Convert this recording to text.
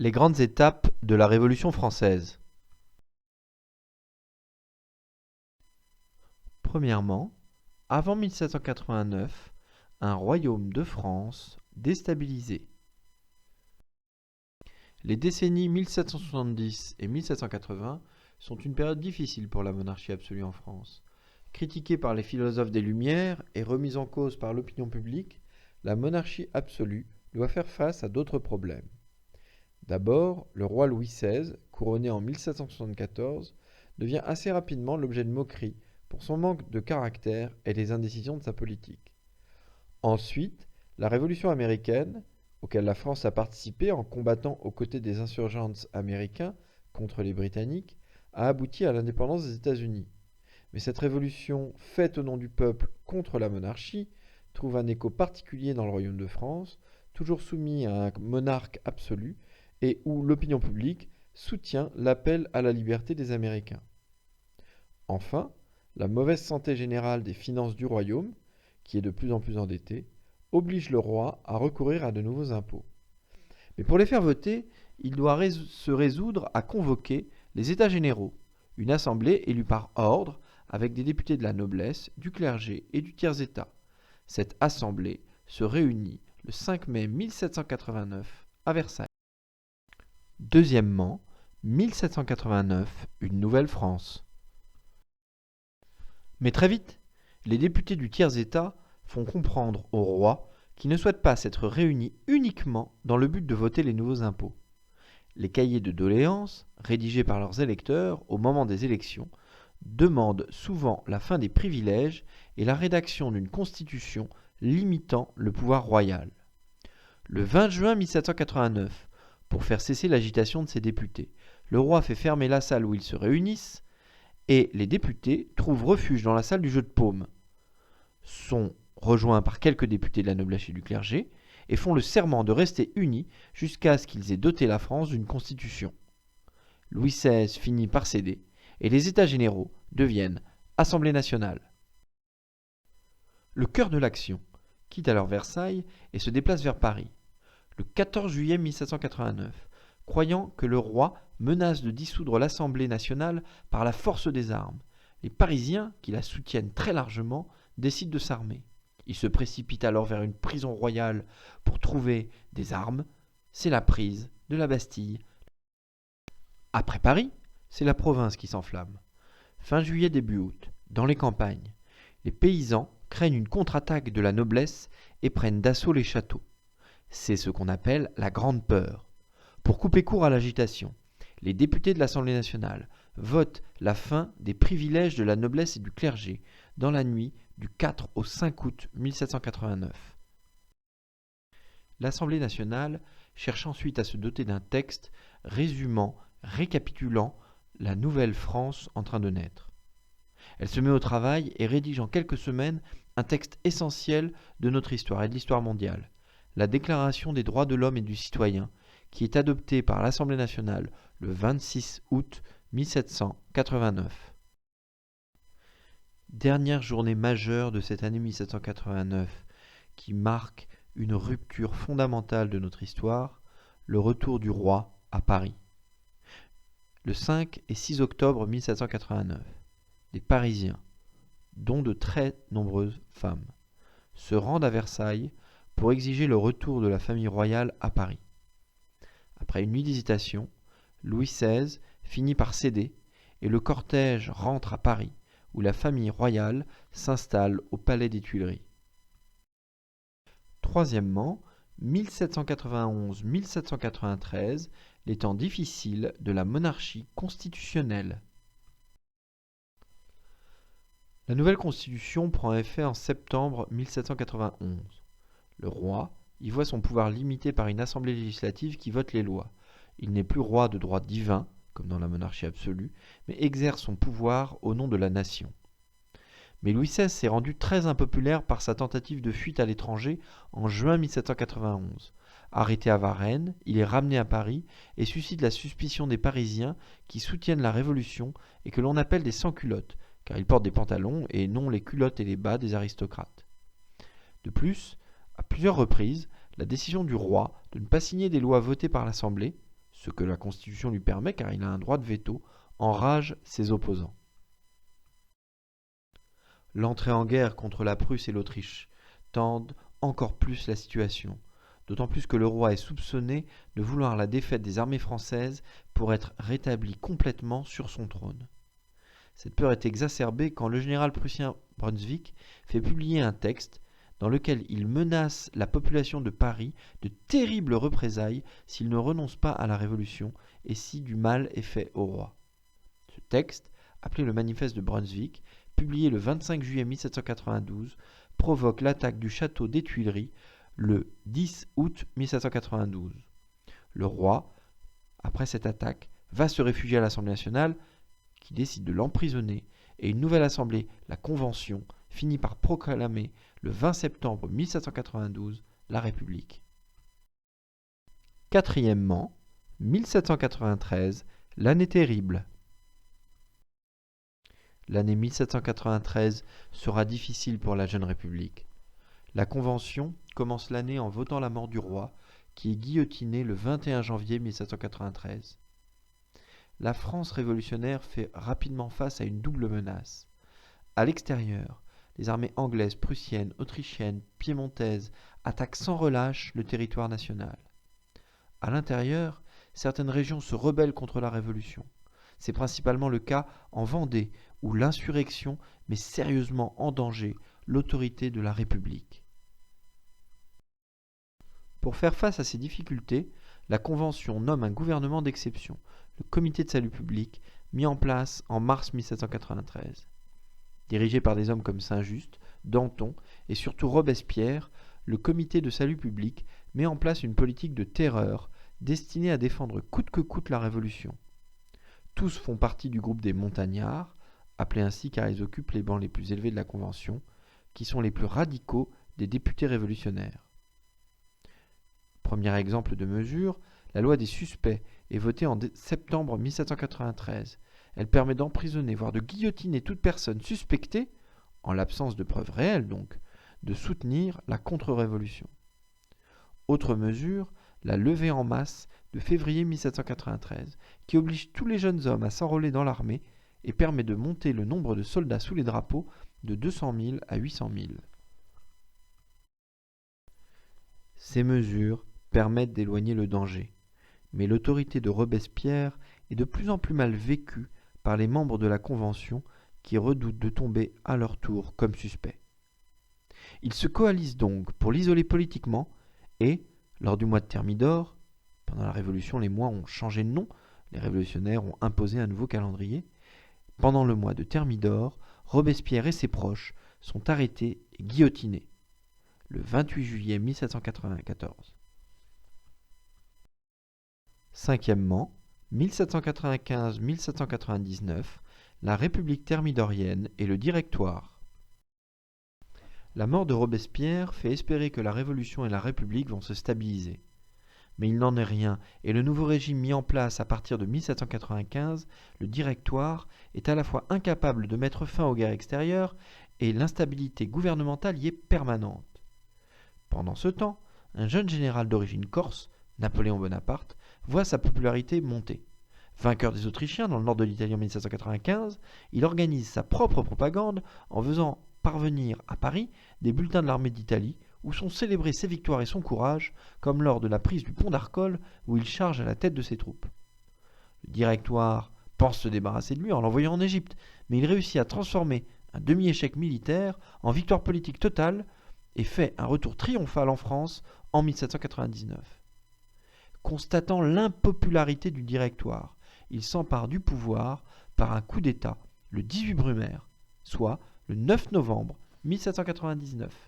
Les grandes étapes de la Révolution française. Premièrement, avant 1789, un royaume de France déstabilisé. Les décennies 1770 et 1780 sont une période difficile pour la monarchie absolue en France. Critiquée par les philosophes des Lumières et remise en cause par l'opinion publique, la monarchie absolue doit faire face à d'autres problèmes. D'abord, le roi Louis XVI, couronné en 1774, devient assez rapidement l'objet de moqueries pour son manque de caractère et les indécisions de sa politique. Ensuite, la Révolution américaine, auquel la France a participé en combattant aux côtés des insurgents américains contre les Britanniques, a abouti à l'indépendance des États-Unis. Mais cette révolution, faite au nom du peuple contre la monarchie, trouve un écho particulier dans le royaume de France, toujours soumis à un monarque absolu, et où l'opinion publique soutient l'appel à la liberté des Américains. Enfin, la mauvaise santé générale des finances du royaume, qui est de plus en plus endetté, oblige le roi à recourir à de nouveaux impôts. Mais pour les faire voter, il doit se résoudre à convoquer les États généraux, une assemblée élue par ordre avec des députés de la noblesse, du clergé et du tiers-état. Cette assemblée se réunit le 5 mai 1789 à Versailles. Deuxièmement, 1789, une nouvelle France. Mais très vite, les députés du tiers-état font comprendre au roi qu'ils ne souhaitent pas s'être réunis uniquement dans le but de voter les nouveaux impôts. Les cahiers de doléances, rédigés par leurs électeurs au moment des élections, demandent souvent la fin des privilèges et la rédaction d'une constitution limitant le pouvoir royal. Le 20 juin 1789, pour faire cesser l'agitation de ses députés, le roi fait fermer la salle où ils se réunissent et les députés trouvent refuge dans la salle du jeu de paume. Sont rejoints par quelques députés de la noblesse et du clergé et font le serment de rester unis jusqu'à ce qu'ils aient doté la France d'une constitution. Louis XVI finit par céder et les États généraux deviennent Assemblée nationale. Le cœur de l'action quitte alors Versailles et se déplace vers Paris. Le 14 juillet 1789, croyant que le roi menace de dissoudre l'Assemblée nationale par la force des armes, les Parisiens, qui la soutiennent très largement, décident de s'armer. Ils se précipitent alors vers une prison royale pour trouver des armes. C'est la prise de la Bastille. Après Paris, c'est la province qui s'enflamme. Fin juillet, début août, dans les campagnes, les paysans craignent une contre-attaque de la noblesse et prennent d'assaut les châteaux. C'est ce qu'on appelle la Grande Peur. Pour couper court à l'agitation, les députés de l'Assemblée nationale votent la fin des privilèges de la noblesse et du clergé dans la nuit du 4 au 5 août 1789. L'Assemblée nationale cherche ensuite à se doter d'un texte résumant, récapitulant la nouvelle France en train de naître. Elle se met au travail et rédige en quelques semaines un texte essentiel de notre histoire et de l'histoire mondiale, la Déclaration des droits de l'homme et du citoyen, qui est adoptée par l'Assemblée nationale le 26 août 1789. Dernière journée majeure de cette année 1789, qui marque une rupture fondamentale de notre histoire, le retour du roi à Paris. Le 5 et 6 octobre 1789, des Parisiens, dont de très nombreuses femmes, se rendent à Versailles pour exiger le retour de la famille royale à Paris. Après une nuit d'hésitation, Louis XVI finit par céder et le cortège rentre à Paris, où la famille royale s'installe au Palais des Tuileries. Troisièmement, 1791-1793, les temps difficiles de la monarchie constitutionnelle. La nouvelle constitution prend effet en septembre 1791. Le roi y voit son pouvoir limité par une assemblée législative qui vote les lois. Il n'est plus roi de droit divin, comme dans la monarchie absolue, mais exerce son pouvoir au nom de la nation. Mais Louis XVI s'est rendu très impopulaire par sa tentative de fuite à l'étranger en juin 1791. Arrêté à Varennes, il est ramené à Paris et suscite la suspicion des Parisiens qui soutiennent la Révolution et que l'on appelle des sans-culottes, car ils portent des pantalons et non les culottes et les bas des aristocrates. De plus, à plusieurs reprises, la décision du roi de ne pas signer des lois votées par l'Assemblée, ce que la Constitution lui permet car il a un droit de veto, enrage ses opposants. L'entrée en guerre contre la Prusse et l'Autriche tende encore plus la situation, d'autant plus que le roi est soupçonné de vouloir la défaite des armées françaises pour être rétabli complètement sur son trône. Cette peur est exacerbée quand le général prussien Brunswick fait publier un texte dans lequel il menace la population de Paris de terribles représailles s'il ne renonce pas à la Révolution et si du mal est fait au roi. Ce texte, appelé le Manifeste de Brunswick, publié le 25 juillet 1792, provoque l'attaque du château des Tuileries le 10 août 1792. Le roi, après cette attaque, va se réfugier à l'Assemblée nationale qui décide de l'emprisonner et une nouvelle assemblée, la Convention, finit par proclamer le 20 septembre 1792 la République. Quatrièmement, 1793, l'année terrible. L'année 1793 sera difficile pour la jeune République. La Convention commence l'année en votant la mort du roi, qui est guillotiné le 21 janvier 1793. La France révolutionnaire fait rapidement face à une double menace. À l'extérieur, les armées anglaises, prussiennes, autrichiennes, piémontaises attaquent sans relâche le territoire national. À l'intérieur, certaines régions se rebellent contre la Révolution. C'est principalement le cas en Vendée, où l'insurrection met sérieusement en danger l'autorité de la République. Pour faire face à ces difficultés, la Convention nomme un gouvernement d'exception, le Comité de salut public, mis en place en mars 1793. Dirigé par des hommes comme Saint-Just, Danton et surtout Robespierre, le Comité de salut public met en place une politique de terreur destinée à défendre coûte que coûte la Révolution. Tous font partie du groupe des montagnards, appelés ainsi car ils occupent les bancs les plus élevés de la Convention, qui sont les plus radicaux des députés révolutionnaires. Premier exemple de mesure, la loi des suspects est votée en septembre 1793. Elle permet d'emprisonner, voire de guillotiner toute personne suspectée, en l'absence de preuves réelles donc, de soutenir la contre-révolution. Autre mesure, la levée en masse de février 1793, qui oblige tous les jeunes hommes à s'enrôler dans l'armée et permet de monter le nombre de soldats sous les drapeaux de 200 000 à 800 000. Ces mesures permettent d'éloigner le danger, mais l'autorité de Robespierre est de plus en plus mal vécue par les membres de la Convention qui redoutent de tomber à leur tour comme suspects. Ils se coalisent donc pour l'isoler politiquement et, lors du mois de Thermidor, pendant la Révolution les mois ont changé de nom, les révolutionnaires ont imposé un nouveau calendrier, pendant le mois de Thermidor, Robespierre et ses proches sont arrêtés et guillotinés, le 28 juillet 1794. Cinquièmement, 1795-1799, la République thermidorienne et le Directoire. La mort de Robespierre fait espérer que la Révolution et la République vont se stabiliser. Mais il n'en est rien, et le nouveau régime mis en place à partir de 1795, le Directoire, est à la fois incapable de mettre fin aux guerres extérieures et l'instabilité gouvernementale y est permanente. Pendant ce temps, un jeune général d'origine corse, Napoléon Bonaparte, voit sa popularité monter. Vainqueur des Autrichiens dans le nord de l'Italie en 1795, il organise sa propre propagande en faisant parvenir à Paris des bulletins de l'armée d'Italie où sont célébrées ses victoires et son courage, comme lors de la prise du pont d'Arcole où il charge à la tête de ses troupes. Le Directoire pense se débarrasser de lui en l'envoyant en Égypte, mais il réussit à transformer un demi-échec militaire en victoire politique totale et fait un retour triomphal en France en 1799. Constatant l'impopularité du Directoire, il s'empare du pouvoir par un coup d'État le 18 Brumaire, soit le 9 novembre 1799.